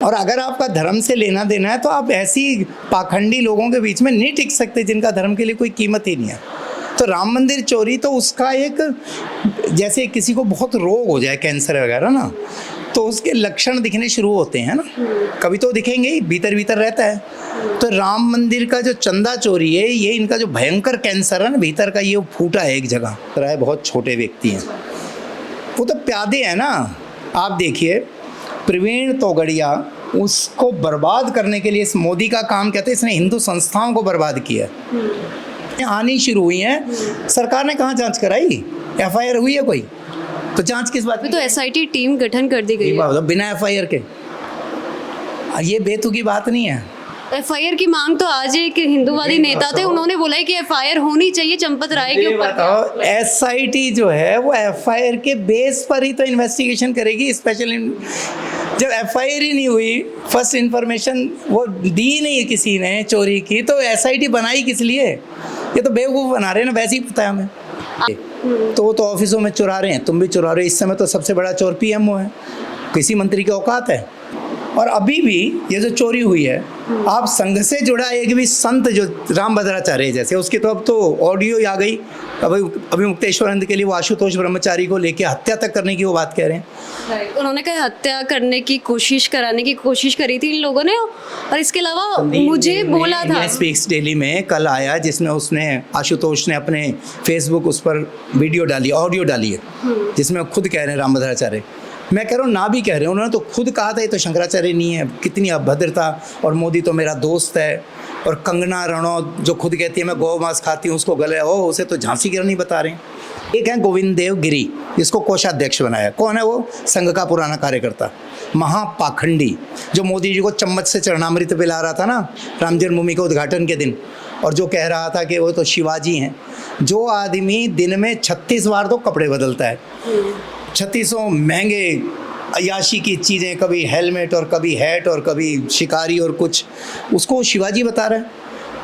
और अगर आपका धर्म से लेना देना है तो आप ऐसी पाखंडी लोगों के बीच में नहीं टिक सकते जिनका धर्म के लिए कोई कीमत ही नहीं है। तो राम मंदिर चोरी तो उसका एक, जैसे किसी को बहुत रोग हो जाए, कैंसर वगैरह ना, तो उसके लक्षण दिखने शुरू होते हैं ना, कभी तो दिखेंगे ही, भीतर भीतर रहता है। तो राम मंदिर का जो चंदा चोरी है, ये इनका जो भयंकर कैंसर है ना भीतर का, ये फूटा है एक जगह। तरह बहुत छोटे व्यक्ति हैं, वो तो प्यादे हैं ना। आप देखिए प्रवीण तोगड़िया, उसको बर्बाद करने के लिए इस मोदी का काम कहते हैं, इसने हिंदू संस्थाओं को बर्बाद किया। आनी शुरू हुई हैं, सरकार ने कहाँ जांच कराई? एफआईआर हुई है कोई? तो जांच किस बात की? तो एसआईटी टीम गठन कर दी गई है बिना एफआईआर के। ये बेतुकी बात नहीं है। एफआईआर की मांग तो आज एक हिंदूवादी नेता थे, उन्होंने बोला है कि एफआईआर होनी चाहिए चंपत राय के ऊपर। एसआईटी जो है वो एफआईआर के बेस पर ही तो इन्वेस्टिगेशन करेगी। स्पेशल जब एफआईआर ही नहीं हुई, फर्स्ट इन्फॉर्मेशन वो दी नहीं है किसी ने चोरी की, तो एसआईटी बनाई किस लिए? ये तो बेवकूफ़ बना रहे हैं ना, वैसे ही पता है हमें। तो वो तो ऑफिसों में चुरा रहे हैं, तुम भी चुरा रहे हो। इस समय तो सबसे बड़ा चोर पीएमओ है, किसी मंत्री की औकात है। और अभी भी ये जो चोरी हुई है, आप संघ से जुड़ा एक भी संत जो रामभद्राचार्य जैसे, उसकी तो अब तो ऑडियो आ गई। अभी मुक्तेश्वरानंद के लिए वो आशुतोष ब्रह्मचारी को लेके हत्या तक करने की वो बात कह रहे हैं। उन्होंने कहा हत्या करने की कोशिश, कराने की कोशिश करी थी इन लोगों ने। और इसके अलावा मुझे बोला था स्पीक्स डेली में कल आया, जिसमें उसने आशुतोष ने अपने फेसबुक उस पर वीडियो डाली, ऑडियो डाली है, जिसमें खुद कह रहे हैं रामभद्राचार्य। मैं कह रहा हूँ ना भी कह रहे हैं, उन्होंने तो खुद कहा था ये तो शंकराचार्य नहीं है। कितनी अभद्रता। और मोदी तो मेरा दोस्त है। और कंगना रनौत जो खुद कहती है मैं गौ मांस खाती हूँ, उसको गले उसे तो झांसी की रानी बता रहे हैं। एक है गोविंद देव गिरी, जिसको कोषाध्यक्ष बनाया। कौन है वो? संघ का पुराना कार्यकर्ता, महापाखंडी, जो मोदी जी को चम्मच से चरणामृत पिला रहा था ना राम जन्मभूमि के उद्घाटन के दिन, और जो कह रहा था कि वो तो शिवाजी हैं। जो आदमी दिन में 36 बार तो कपड़े बदलता है, 36 महंगे अयाशी की चीज़ें, कभी हेलमेट और कभी हैट और कभी शिकारी और कुछ, उसको शिवाजी बता रहा है,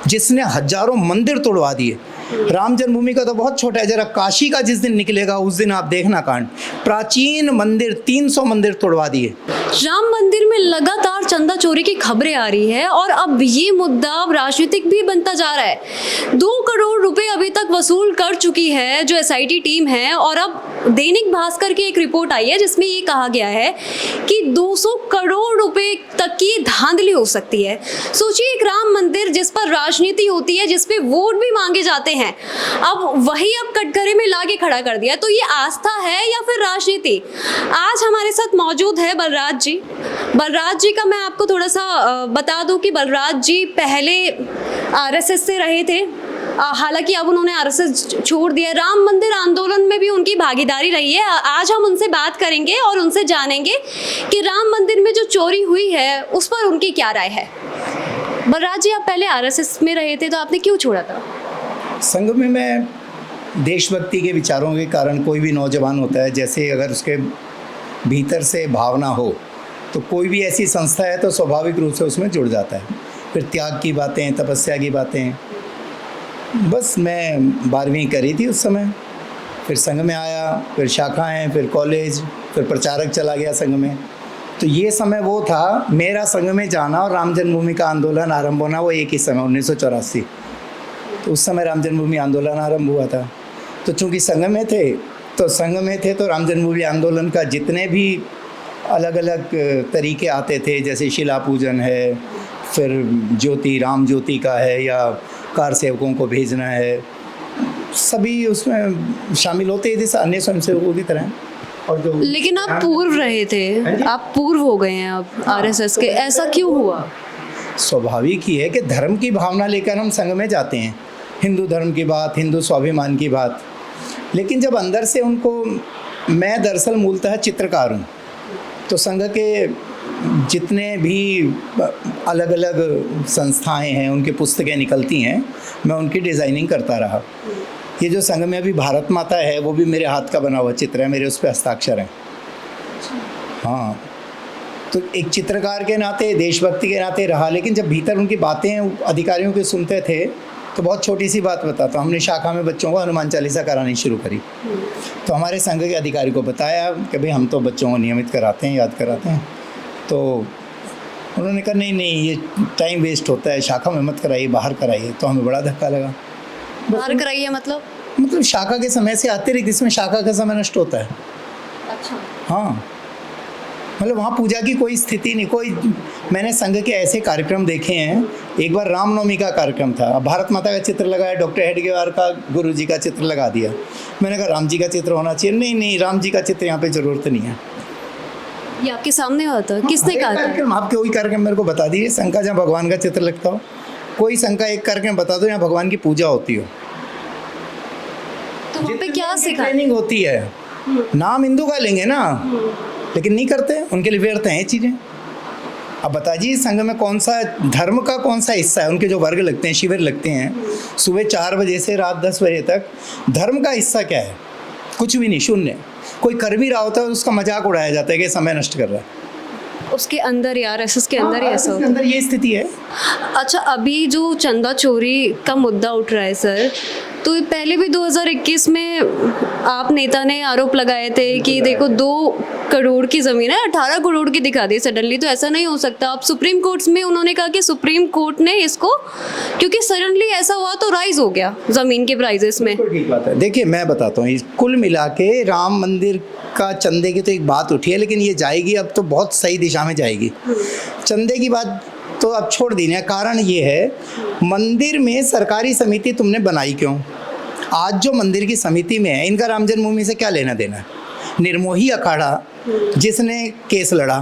जिसने हजारों मंदिर तोड़वा दिए। राम जन्मभूमि का तो बहुत छोटा है, जरा काशी का जिस दिन निकलेगा उस दिन आप देखना कांड। प्राचीन मंदिर 300 मंदिर तोड़वा दिए। राम मंदिर में लगातार चंदा चोरी की खबरें आ रही है और अब ये मुद्दा अब राजनीतिक भी बनता जा रहा है। 2 करोड़ रुपए अभी तक वसूल कर चुकी है जो एसआईटी टीम है। और अब दैनिक भास्कर की एक रिपोर्ट आई है जिसमें ये कहा गया है कि 200 करोड़ रुपए तक की धांधली हो सकती है। सोचिए, एक राम मंदिर जिस पर राजनीति होती है, जिस पे वोट भी मांगे जाते हैं, अब वही अब कटघरे में लाके खड़ा कर दिया। तो ये आस्था है या फिर राजनीति? आज हमारे साथ मौजूद है बलराज जी। बलराज जी का मैं आपको थोड़ा सा बता दूं कि बलराज जी पहले आरएसएस से रहे थे, हालांकि अब उन्होंने आरएसएस छोड़ दिया। राम मंदिर आंदोलन में भी उनकी भागीदारी रही है। आज हम उनसे बात करेंगे और उनसे जानेंगे कि राम मंदिर में जो चोरी हुई है उस पर उनकी क्या राय है। बलराज जी, आप पहले आरएसएस में रहे थे, तो आपने क्यों छोड़ा था? संघ में मैं देशभक्ति के विचारों के कारण, कोई भी नौजवान होता है, जैसे अगर उसके भीतर से भावना हो तो कोई भी ऐसी संस्था है तो स्वाभाविक रूप से उसमें जुड़ जाता है। फिर त्याग की बातें, तपस्या की बातें। बस मैं 12वीं करी थी उस समय, फिर संघ में आया, फिर शाखाएं, फिर कॉलेज, फिर प्रचारक चला गया संघ में। तो ये समय वो था मेरा संघ में जाना और राम जन्मभूमि का आंदोलन आरंभ होना, वो एक ही समय 1984। तो उस समय राम जन्मभूमि आंदोलन आरंभ हुआ था। तो चूँकि संघ में थे तो राम जन्मभूमि आंदोलन का जितने भी अलग अलग तरीके आते थे, जैसे शिला पूजन है, फिर ज्योति, राम ज्योति का है, या कार सेवकों को भेजना है, सभी उसमें शामिल होते ही थे, अन्य स्वयंसेवकों की तरह। और जो लेकिन आप पूर्व रहे थे, आप पूर्व हो गए हैं अब आरएसएस के, ऐसा क्यों हुआ? स्वाभाविक ही है कि धर्म की भावना लेकर हम संघ में जाते हैं, हिंदू धर्म की बात, हिंदू स्वाभिमान की बात। लेकिन जब अंदर से उनको, मैं दरअसल मूलतः चित्रकार हूँ, तो संघ के जितने भी अलग अलग संस्थाएं हैं उनकी पुस्तकें निकलती हैं, मैं उनकी डिज़ाइनिंग करता रहा। ये जो संघ में अभी भारत माता है वो भी मेरे हाथ का बना हुआ चित्र है, मेरे उस पर हस्ताक्षर हैं। हाँ, तो एक चित्रकार के नाते, देशभक्ति के नाते रहा। लेकिन जब भीतर उनकी बातें अधिकारियों के सुनते थे, तो बहुत छोटी सी बात बताता हूँ, हमने शाखा में बच्चों को हनुमान चालीसा करानी शुरू करी। तो हमारे संघ के अधिकारी को बताया कि भाई हम तो बच्चों को नियमित कराते हैं, याद कराते हैं। तो उन्होंने कहा नहीं नहीं, ये टाइम वेस्ट होता है, शाखा में मत कराइए, बाहर कराइए। तो हमें बड़ा धक्का लगा। बाहर कराइए मतलब शाखा के समय से अतिरिक्त इसमें शाखा का समय नष्ट होता है। अच्छा। हाँ, मतलब वहाँ पूजा की कोई स्थिति नहीं, कोई। मैंने संघ के ऐसे कार्यक्रम देखे हैं। एक बार रामनवमी का कार्यक्रम था, भारत माता का चित्र लगाया, डॉक्टर हेडगेवार का गुरु जी का चित्र लगा दिया। मैंने कहा राम जी का चित्र होना चाहिए। नहीं नहीं, राम जी का चित्र यहाँ पे जरूरत नहीं है। ये आपके सामने हुआ था, किसने कहा था? कार्यक्रम आपके वही कार्यक्रम मेरे को बता दीजिए, संघ का जहाँ भगवान का चित्र लगता हो। कोई संघ का एक कार्यक्रम बता दो यहाँ भगवान की पूजा होती हो। तो वहाँ पे क्या सिखा? ट्रेनिंग होती है। नाम हिंदू का लेंगे ना, लेकिन नहीं करते, उनके लिए व्यर्थ हैं ये चीज़ें। अब बताइए संघ में कौन सा धर्म का कौन सा हिस्सा है? उनके जो वर्ग लगते हैं, शिविर लगते हैं सुबह 4 बजे से रात 10 बजे तक, धर्म का हिस्सा क्या है? कुछ भी नहीं, शून्य। कोई कर भी रहा होता है उसका मजाक उड़ाया जाता है कि समय नष्ट कर रहा है। उसके अंदर यार, एसएस के अंदर ही ऐसा होता है। अंदर ये स्थिति है। अच्छा, अभी जो चंदा चोरी का मुद्दा उठ रहा है सर, तो पहले भी 2021 में आप नेता ने आरोप लगाए थे कि देखो 2 करोड़ की ज़मीन है, 18 करोड़ की दिखा दी सडनली, तो ऐसा नहीं हो सकता। अब सुप्रीम कोर्ट में उन्होंने कहा कि सुप्रीम कोर्ट ने इसको, क्योंकि सडनली ऐसा हुआ तो राइज हो गया ज़मीन के प्राइजेस में। ठीक बात है। देखिए मैं बताता हूँ, कुल मिला के राम मंदिर का चंदे की तो एक बात उठी है, लेकिन ये जाएगी अब तो बहुत सही दिशा में जाएगी। चंदे की बात तो अब छोड़ दी है। कारण ये है, मंदिर में सरकारी समिति तुमने बनाई क्यों? आज जो मंदिर की समिति में है, इनका राम जन्मभूमि से क्या लेना देना है? निर्मोही अखाड़ा जिसने केस लड़ा,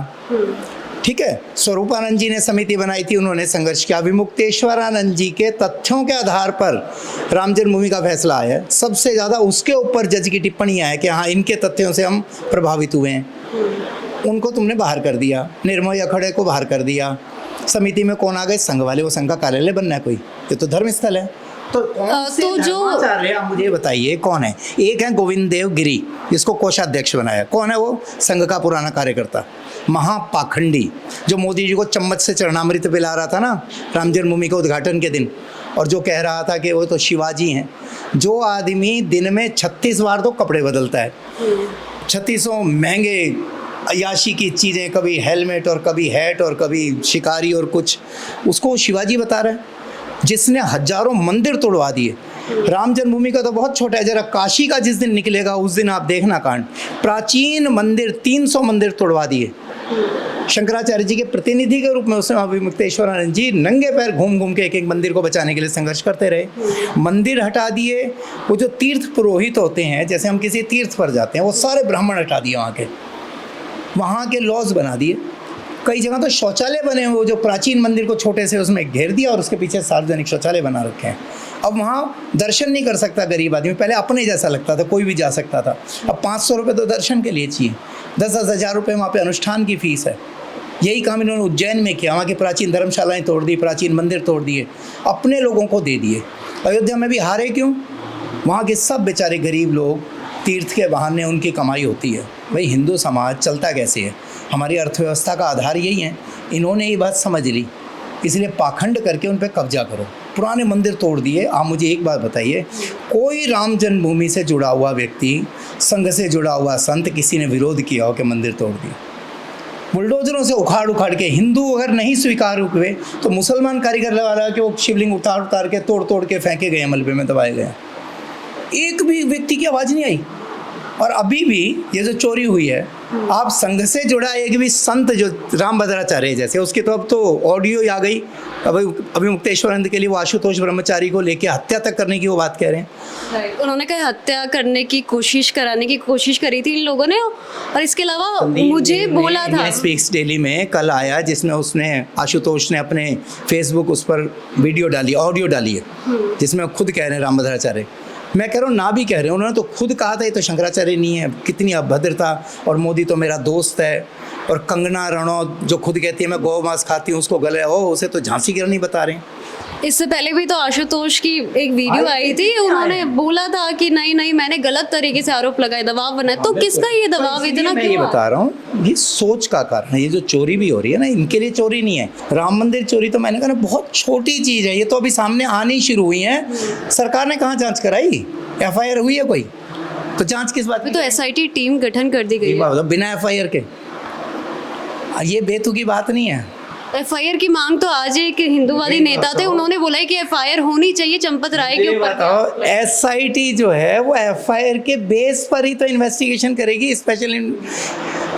ठीक है, स्वरूपानंद जी ने समिति बनाई थी, उन्होंने संघर्ष किया। विमुक्तेश्वरानंद जी के तथ्यों के आधार पर राम जन्मभूमि का फैसला आया। सबसे ज़्यादा उसके ऊपर जज की टिप्पणियाँ है कि हाँ इनके तथ्यों से हम प्रभावित हुए हैं। उनको तुमने बाहर कर दिया, निर्मोही अखाड़े को बाहर कर दिया। समिति में कौन आ गए? संघ वाले। वो संघ का कार्यालय बनना है कोई? ये तो धर्म स्थल है। तो जो आप मुझे बताइए कौन है? एक है गोविंद देव गिरी, जिसको कोषाध्यक्ष बनाया। कौन है वो? संघ का पुराना कार्यकर्ता, महापाखंडी, जो मोदी जी को चम्मच से चरणामृत पिला रहा था ना राम जन्मभूमि के उद्घाटन के दिन, और जो कह रहा था कि वो तो शिवाजी हैं। जो आदमी दिन में 36 बार तो कपड़े बदलता है, 36 महंगे अयाशी की चीज़ें, कभी हेलमेट और कभी हैट और कभी शिकारी और कुछ, उसको शिवाजी बता रहा है, जिसने हजारों मंदिर तोड़वा दिए। राम जन्मभूमि का तो बहुत छोटा है, जरा काशी का जिस दिन निकलेगा उस दिन आप देखना कांड। प्राचीन मंदिर 300 मंदिर तोड़वा दिए। शंकराचार्य जी के प्रतिनिधि के रूप में उस समय विमुक्तेश्वरानंद जी नंगे पैर घूम घूम के एक एक मंदिर को बचाने के लिए संघर्ष करते रहे। मंदिर हटा दिए। वो जो तीर्थ पुरोहित होते हैं, जैसे हम किसी तीर्थ पर जाते हैं, वो सारे ब्राह्मण हटा दिए वहाँ के लॉज बना दिए। कई जगह तो शौचालय बने हुए, जो प्राचीन मंदिर को छोटे से उसमें घेर दिया और उसके पीछे सार्वजनिक शौचालय बना रखे हैं। अब वहाँ दर्शन नहीं कर सकता गरीब आदमी। पहले अपने जैसा लगता था, कोई भी जा सकता था। अब 500 रुपये तो दर्शन के लिए चाहिए, 10-10 हज़ार रुपये वहाँ पे अनुष्ठान की फीस है। यही काम इन्होंने उज्जैन में किया। वहाँ की प्राचीन धर्मशालाएँ तोड़ दी, प्राचीन मंदिर तोड़ दिए, अपने लोगों को दे दिए। अयोध्या में भी हारे क्यों? वहाँ के सब बेचारे गरीब लोग, तीर्थ के बहाने उनकी कमाई होती है। भाई हिंदू समाज चलता कैसे है? हमारी अर्थव्यवस्था का आधार यही है। इन्होंने ये बात समझ ली, इसलिए पाखंड करके उन पर कब्जा करो। पुराने मंदिर तोड़ दिए। आप मुझे एक बात बताइए, कोई राम जन्मभूमि से जुड़ा हुआ व्यक्ति, संघ से जुड़ा हुआ संत, किसी ने विरोध किया हो कि मंदिर तोड़ दिए? बुलडोजरों से उखाड़ उखाड़ के, हिंदू अगर नहीं स्वीकार हुए तो मुसलमान कारीगर लगा रहा कि वो शिवलिंग उतार उतार के तोड़ तोड़ के फेंके गए, मलबे में दबाए गए। एक भी व्यक्ति की आवाज़ नहीं आई। और अभी भी ये जो चोरी हुई है, आप संघ से जुड़ा एक भी संत, जो रामभद्राचार्य जैसे, उसकी तो अब तो ऑडियो आ गई। अभी मुक्तेश्वरानंद के लिए वो आशुतोष ब्रह्मचारी को लेके हत्या तक करने की वो बात कह रहे हैं। उन्होंने कहा हत्या करने की कोशिश, कराने की कोशिश करी थी इन लोगों ने। और इसके अलावा मुझे बोला था स्पीक्स डेली में कल आया, जिसमें उसने, आशुतोष ने अपने फेसबुक उस पर वीडियो डाली, ऑडियो डाली है, जिसमें खुद कह रहे हैं रामभद्राचार्य। मैं कह रहा हूँ ना भी कह रहे हैं, उन्होंने तो खुद कहा था ये तो शंकराचार्य नहीं है। कितनी अभद्रता। और मोदी तो मेरा दोस्त है। और कंगना रनौत जो खुद कहती है मैं गौ मांस खाती हूँ, उसको गले हो, उसे तो झांसी की रानी बता रहे हैं। इससे पहले भी तो आशुतोष की एक वीडियो आई थी, उन्होंने बोला था कि नहीं नहीं मैंने गलत तरीके से आरोप लगाए, दबाव बनाए। तो किसका ये दबाव इतना? मैं ये बता रहा हूँ, ये सोच का कारण है। ये जो चोरी भी हो रही है ना, इनके लिए चोरी नहीं है। राम मंदिर चोरी तो मैंने कहा ना बहुत छोटी चीज़ है। ये तो अभी सामने आनी शुरू हुई है। सरकार ने कहाँ जाँच कराई? FIR हुई है कोई? तो जाँच किस बात की? तो SIT टीम गठन कर दी गई है बिना FIR के। ये बेतुकी बात नहीं है। एफआईआर की मांग तो आज एक हिंदूवादी नेता थे, उन्होंने बोला है कि एफआईआर होनी चाहिए चंपत राय के ऊपर। बताओ, एसआईटी जो है वो एफआईआर के बेस पर ही तो इन्वेस्टिगेशन करेगी। स्पेशल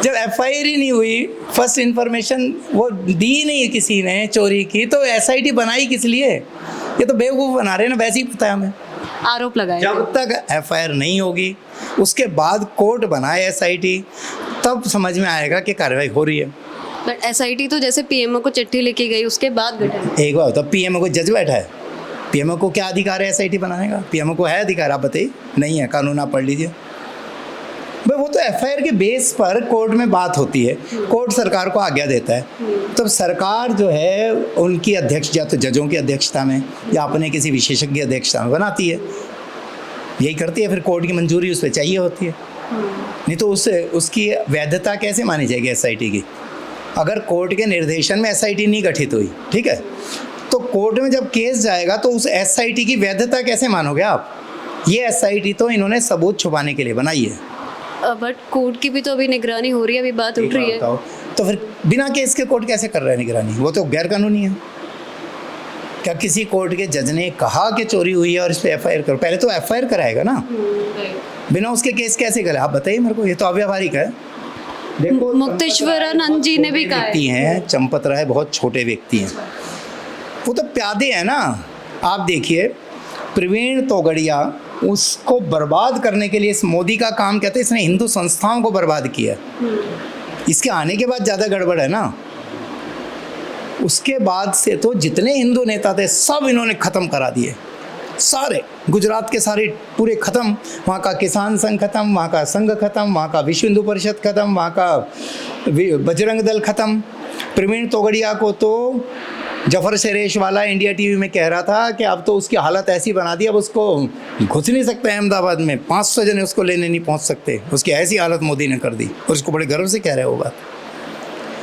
जब एफआईआर ही नहीं हुई, फर्स्ट इंफॉर्मेशन वो दी नहीं किसी ने चोरी की, तो एसआईटी बनाई किस लिए? ये तो बेवकूफ़ बना रहे हैं ना, वैसे ही पता है हमें। आरोप लगाए जब तक एफआईआर नहीं होगी, उसके बाद कोर्ट बनाए एसआईटी, तब समझ में आएगा कि कार्रवाई हो रही है। बट एसआईटी तो जैसे पीएमओ को चिट्ठी लिखी गई उसके बाद गठन। एक बार तो पीएमओ को जज बैठा है, पीएमओ को क्या अधिकार है एसआईटी बनाने का? पीएमओ को है अधिकार? आप बताइए। नहीं है, कानून आप पढ़ लीजिए भाई। वो तो एफआईआर के बेस पर कोर्ट में बात होती है, कोर्ट सरकार को आज्ञा देता है, तब सरकार जो है उनकी अध्यक्ष या तो जजों की अध्यक्षता में या अपने किसी विशेषज्ञ अध्यक्षता में बनाती है, यही करती है। फिर कोर्ट की मंजूरी उस पर चाहिए होती है, नहीं तो उसकी वैधता कैसे मानी जाएगी एसआईटी की? अगर कोर्ट के निर्देशन में एसआईटी नहीं गठित हुई, ठीक है, तो कोर्ट में जब केस जाएगा तो उस एसआईटी की वैधता कैसे मानोगे आप? ये एसआईटी तो इन्होंने सबूत छुपाने के लिए बनाई है। बट कोर्ट की भी तो अभी निगरानी हो रही है, अभी बात उठ रही है। तो फिर बिना केस के कोर्ट कैसे कर रहा है निगरानी? वो तो गैर कानूनी है। क्या किसी कोर्ट के जज ने कहा कि चोरी हुई है और इस पर एफआईआर करो? पहले तो एफआईआर कराएगा ना, बिना उसके केस कैसे करे? आप बताइए मेरे को, ये तो अव्यावहारिक है। देखो, मुक्तेश्वरानंद जी ने भी कहा है चंपत राय बहुत छोटे व्यक्ति हैं, वो तो प्यादे हैं ना। आप देखिए, प्रवीण तोगड़िया उसको बर्बाद करने के लिए इस मोदी का काम कहते हैं, इसने हिंदू संस्थाओं को बर्बाद किया। इसके आने के बाद ज़्यादा गड़बड़ है ना। उसके बाद से तो जितने हिंदू नेता थे सब इन्होंने ख़त्म करा दिए, सारे गुजरात के सारे पूरे ख़त्म। वहाँ का किसान संघ ख़त्म, वहाँ का संघ ख़त्म, वहाँ का विश्व हिंदू परिषद ख़त्म, वहाँ का बजरंग दल ख़त्म। प्रवीण तोगड़िया को तो जफर शेरेश वाला इंडिया टीवी में कह रहा था कि अब तो उसकी हालत ऐसी बना दी, अब उसको घुस नहीं सकते अहमदाबाद में, 500 जने उसको लेने नहीं पहुँच सकते, उसकी ऐसी हालत मोदी ने कर दी। और उसको बड़े गर्व से कह रहे हो बात।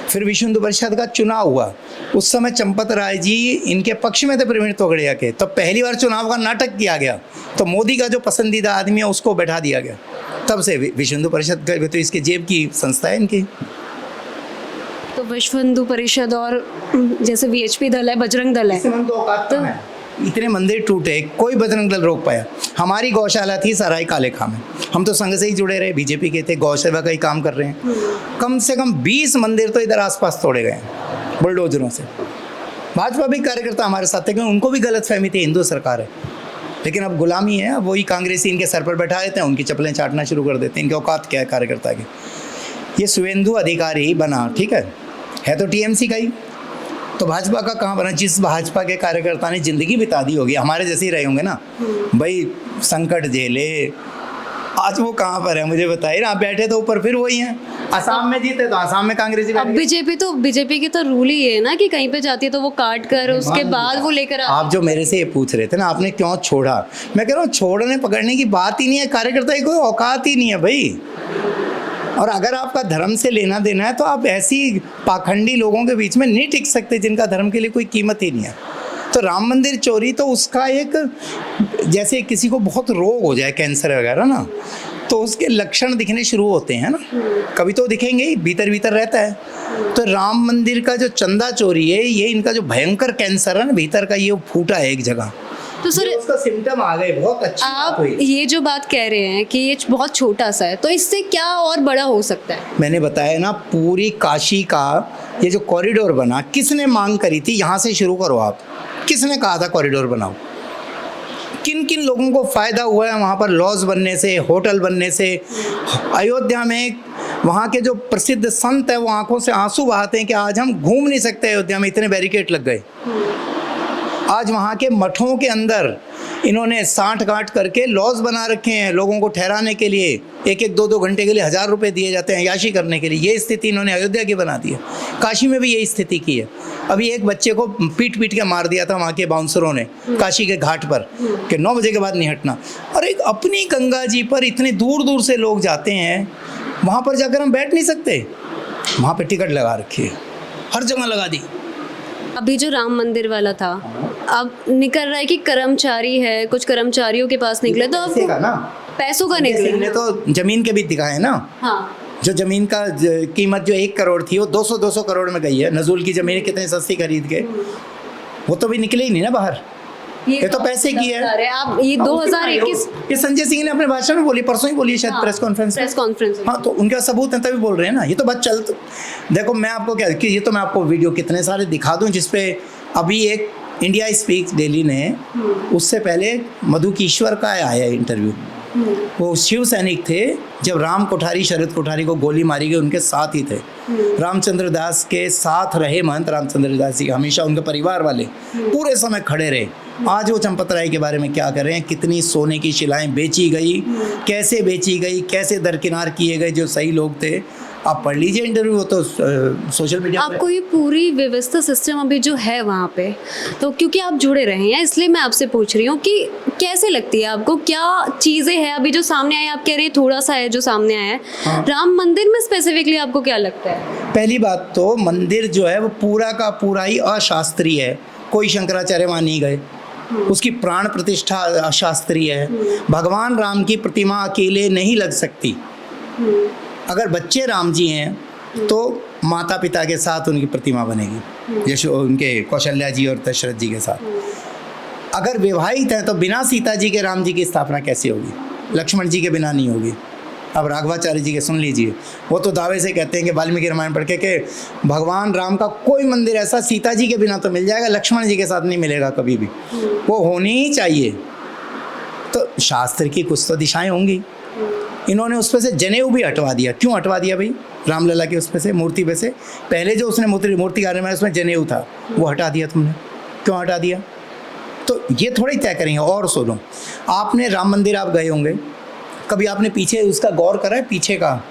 फिर विश्व हिंदू परिषद का चुनाव हुआ, उस समय चंपत राय जी इनके पक्ष में थे प्रवीण तोगड़िया के, तब पहली बार चुनाव का नाटक किया गया, तो मोदी का जो पसंदीदा आदमी है उसको बैठा दिया गया। तब से विश्व हिंदू परिषद तो इसके जेब की संस्था है इनकी। तो विश्व हिंदू परिषद और जैसे वीएचपी दल है, बजरंग दल है, तो इतने मंदिर टूटे, कोई बजरंग दल रोक पाया। हमारी गौशाला थी सराय काले खां में, हम तो संघ से ही जुड़े रहे, बीजेपी के थे, गौ सेवा का ही काम कर रहे हैं। कम से कम 20 मंदिर तो इधर आसपास तोड़े गए बुलडोजरों से। भाजपा भी कार्यकर्ता हमारे साथ थे, क्योंकि उनको भी गलतफहमी थी हिंदू सरकार है, लेकिन अब गुलामी है। अब वही कांग्रेसी इनके सर पर बैठा देते हैं, उनकी चप्पलें चाटना शुरू कर देते हैं। इनके औकात क्या है कार्यकर्ता की? ये शुभेंदु अधिकारी बना, ठीक है तो टीएमसी का ही, तो भाजपा का कहाँ बना? जिस भाजपा के कार्यकर्ता ने जिंदगी बिता दी होगी, हमारे जैसे ही रहे होंगे ना भाई, संकट झेले, आज वो कहाँ पर है मुझे बताइए ना। बैठे तो ऊपर फिर वही हैं, असम में जीते तो असम में कांग्रेसी। अब बीजेपी की तो रूल ही है ना कि कहीं पे जाती है तो वो काट कर उसके बाद वो लेकर आप जो मेरे से ये पूछ रहे थे ना, आपने क्यों छोड़ा, मैं कह रहा हूँ छोड़ने पकड़ने की बात ही नहीं है, कार्यकर्ता की कोई औकात ही नहीं है भाई। और अगर आपका धर्म से लेना देना है तो आप ऐसी पाखंडी लोगों के बीच में नहीं टिक सकते जिनका धर्म के लिए कोई कीमत ही नहीं है। तो राम मंदिर चोरी तो उसका एक, जैसे किसी को बहुत रोग हो जाए, कैंसर वगैरह ना, तो उसके लक्षण दिखने शुरू होते हैं ना, कभी तो दिखेंगे ही, भीतर भीतर रहता है। तो राम मंदिर का जो चंदा चोरी है, ये इनका जो भयंकर कैंसर है ना भीतर का, ये फूटा है एक जगह। तो सर उसका सिम्टम आ गए, बहुत अच्छी आप ये जो बात कह रहे हैं कि ये बहुत छोटा सा है, तो इससे क्या और बड़ा हो सकता है? मैंने बताया ना, पूरी काशी का ये जो कॉरिडोर बना, किसने मांग करी थी? यहाँ से शुरू करो आप, किसने कहा था कॉरिडोर बनाओ? किन किन लोगों को फ़ायदा हुआ है वहाँ पर लॉज बनने से, होटल बनने से? अयोध्या में वहाँ के जो प्रसिद्ध संत है वो आंखों से आंसू बहाते हैं कि आज हम घूम नहीं सकते अयोध्या में, इतने बैरिकेड लग गए। आज वहाँ के मठों के अंदर इन्होंने सांठ गांठ करके लॉज बना रखे हैं लोगों को ठहराने के लिए, 1-2 घंटे के लिए 1000 रुपये दिए जाते हैं याशी करने के लिए। ये स्थिति इन्होंने अयोध्या की बना दी है। काशी में भी यही स्थिति की है। अभी एक बच्चे को पीट के मार दिया था वहाँ के बाउंसरों ने काशी के घाट पर कि 9 बजे के बाद नहीं हटना। और एक अपनी गंगा जी पर इतने दूर दूर से लोग जाते हैं, वहाँ पर जाकर हम बैठ नहीं सकते? वहाँ पर टिकट लगा रखी है, हर जगह लगा दी। अभी जो राम मंदिर वाला था, अब निकल रहा है कि कर्मचारी है, कुछ कर्मचारियों के पास निकले, तो अब पैसों का निकले, तो जमीन के भी दिखाए ना। हाँ, जो ज़मीन का कीमत जो 1 करोड़ थी वो 200 करोड़ में गई है। नज़ुल की ज़मीन कितनी सस्ती खरीद के, वो तो भी निकले ही नहीं ना बाहर। ये तो पैसे की है। आप ये 2021 ये संजय सिंह ने अपने भाषण में बोली, परसों ही बोली शायद प्रेस कॉन्फ्रेंस। हाँ, तो उनके पास सबूत है तभी बोल रहे हैं ना। ये तो बात चल, देखो मैं आपको क्या कि ये तो मैं आपको वीडियो कितने सारे दिखा दूं जिसपे अभी एक इंडिया स्पीक्स डेली ने, उससे पहले मधु कीश्वर का आया इंटरव्यू। वो शिव सैनिक थे, जब राम कोठारी शरद कोठारी को गोली मारी गई उनके साथ ही थे। रामचंद्र दास के साथ रहे महंत रामचंद्र दास जी, हमेशा उनके परिवार वाले पूरे समय खड़े रहे। आज वो चंपत राय के बारे में क्या कर रहे हैं, कितनी सोने की शिलाएं बेची गई, कैसे बेची गई, कैसे दरकिनार किए गए जो सही लोग थे। आप पढ़ लीजिए इंटरव्यू, वो तो सोशल मीडिया आपको ये पूरी व्यवस्था सिस्टम अभी जो है वहाँ पे, तो क्योंकि आप जुड़े रहे हैं इसलिए मैं आपसे पूछ रही हूँ कि कैसे लगती है आपको, क्या चीज़ें हैं अभी जो सामने आए। आप कह रहे हैं थोड़ा सा है जो सामने आया है। हाँ। राम मंदिर में स्पेसिफिकली आपको क्या लगता है? पहली बात तो मंदिर जो है वो पूरा का पूरा ही अशास्त्रीय है। कोई शंकराचार्य वहाँ नहीं गए, उसकी प्राण प्रतिष्ठा अशास्त्रीय है। भगवान राम की प्रतिमा अकेले नहीं लग सकती। अगर बच्चे राम जी हैं तो माता पिता के साथ उनकी प्रतिमा बनेगी, जैसे उनके कौशल्या जी और दशरथ जी के साथ। अगर विवाहित हैं तो बिना सीता जी के राम जी की स्थापना कैसे होगी? लक्ष्मण जी के बिना नहीं होगी। अब राघवाचार्य जी के सुन लीजिए, वो तो दावे से कहते हैं कि वाल्मीकि रामायण पढ़ के कि भगवान राम का कोई मंदिर ऐसा सीता जी के बिना तो मिल जाएगा, लक्ष्मण जी के साथ नहीं मिलेगा कभी भी, वो होनी ही चाहिए। तो शास्त्र की कुछ तो दिशाएं होंगी। इन्होंने उस पर से जनेऊ भी हटवा दिया। क्यों हटवा दिया भाई? रामलला की उस पर से मूर्ति पे से पहले जो उसने मूर्तिकार में उसमें जनेऊ था वो हटा दिया तुमने, क्यों हटा दिया? तो ये थोड़ा ही तय करेंगे। और सुनो, आपने राम मंदिर आप गए होंगे, कभी आपने पीछे उसका गौर करा है? पीछे का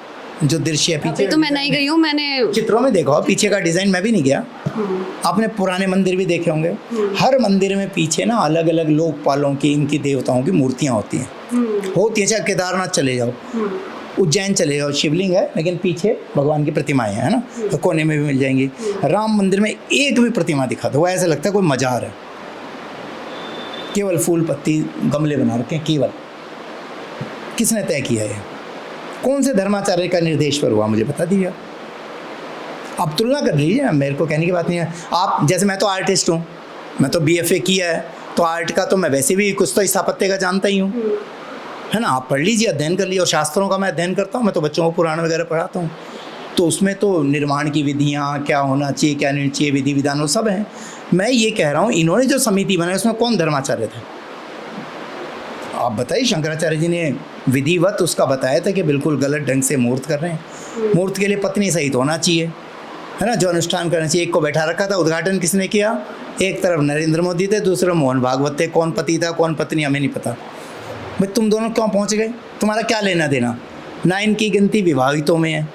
जो दृश्य है पीछे, तो मैं नहीं गई हूँ, मैंने चित्रों में देखा हो पीछे का डिजाइन, मैं भी नहीं गया। आपने पुराने मंदिर भी देखे होंगे, हर मंदिर में पीछे ना अलग अलग लोकपालों की, इनकी देवताओं की मूर्तियां होती हैं। चाहे केदारनाथ चले जाओ, उज्जैन चले जाओ, शिवलिंग है लेकिन पीछे भगवान की प्रतिमाएं हैं ना, तो कोने में भी मिल जाएंगी। राम मंदिर में एक भी प्रतिमा दिखा दो, ऐसा लगता है कोई मजार है। केवल फूल पत्ती गमले बना रखे हैं, केवल। किसने तय किया है? कौन से धर्माचार्य का निर्देश पर हुआ? मुझे बता दीजिए। आप तुलना कर लीजिए, मेरे को कहने की बात नहीं है। आप जैसे, मैं तो आर्टिस्ट हूँ, मैं तो BFA किया है, तो आर्ट का तो मैं वैसे भी कुछ तो स्थापत्य का जानता ही हूँ, है ना। आप पढ़ लीजिए, अध्ययन कर लीजिए। और शास्त्रों का मैं अध्ययन करता हूँ, मैं तो बच्चों को पुराण वगैरह पढ़ाता हूँ, तो उसमें तो निर्माण की विधियाँ, क्या होना चाहिए क्या नहीं चाहिए, विधि विधान वो सब हैं। मैं ये कह रहा हूँ, इन्होंने जो समिति बनाई उसमें कौन धर्माचार्य थे? आप बताइए। शंकराचार्य जी ने विधिवत उसका बताया था कि बिल्कुल गलत ढंग से मूर्त कर रहे हैं। मूर्त के लिए पत्नी सहित होना चाहिए, है ना, जो अनुष्ठान करना चाहिए। एक को बैठा रखा था, उद्घाटन किसने किया? एक तरफ नरेंद्र मोदी थे, दूसरे मोहन भागवत थे। कौन पति था कौन पत्नी हमें नहीं पता। भाई तुम दोनों क्यों पहुंच गए? तुम्हारा क्या लेना देना? ना इनकी गिनती विवाहितों में है,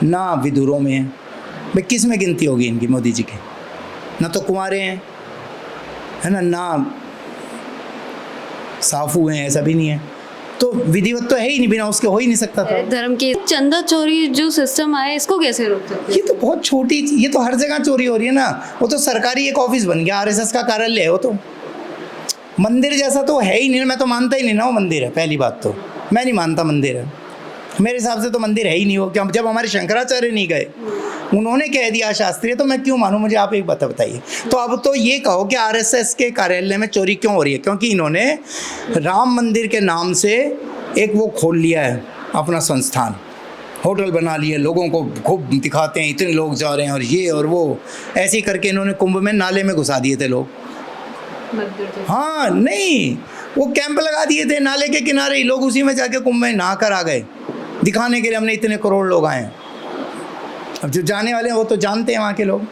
ना विदुरों में है। भाई किस में गिनती होगी इनकी, मोदी जी की? ना तो कुंवारे हैं, है ना साफू हैं, ऐसा भी नहीं है। तो विधिवत तो है ही नहीं, बिना उसके हो ही नहीं सकता था। धर्म के चंदा चोरी जो सिस्टम आया, इसको कैसे रोक सकते हैं? ये तो बहुत छोटी, ये तो हर जगह चोरी हो रही है ना। वो तो सरकारी एक ऑफिस बन गया, RSS का कार्यालय है वो तो। मंदिर जैसा तो है ही नहीं, मैं तो मानता ही नहीं ना वो मंदिर है। पहली बात तो मैं नहीं मानता मंदिर है, मेरे हिसाब से तो मंदिर है ही नहीं वो। क्या जब हमारे शंकराचार्य नहीं गए, उन्होंने कह दिया शास्त्रीय, तो मैं क्यों मानूं? मुझे आप एक बात बताइए। तो अब तो ये कहो कि RSS के कार्यालय में चोरी क्यों हो रही है? क्योंकि इन्होंने राम मंदिर के नाम से एक वो खोल लिया है अपना संस्थान, होटल बना लिए, लोगों को खूब दिखाते हैं इतने लोग जा रहे हैं और ये और वो, ऐसे ही करके इन्होंने कुंभ में नाले में घुसा दिए थे लोग। हाँ नहीं, वो कैंप लगा दिए थे नाले के किनारे ही, लोग उसी में जाके कुंभ में नहा कर आ गए, दिखाने के लिए हमने इतने करोड़ लोग आए हैं। अब जो जाने वाले हैं वो तो जानते हैं वहाँ के लोग।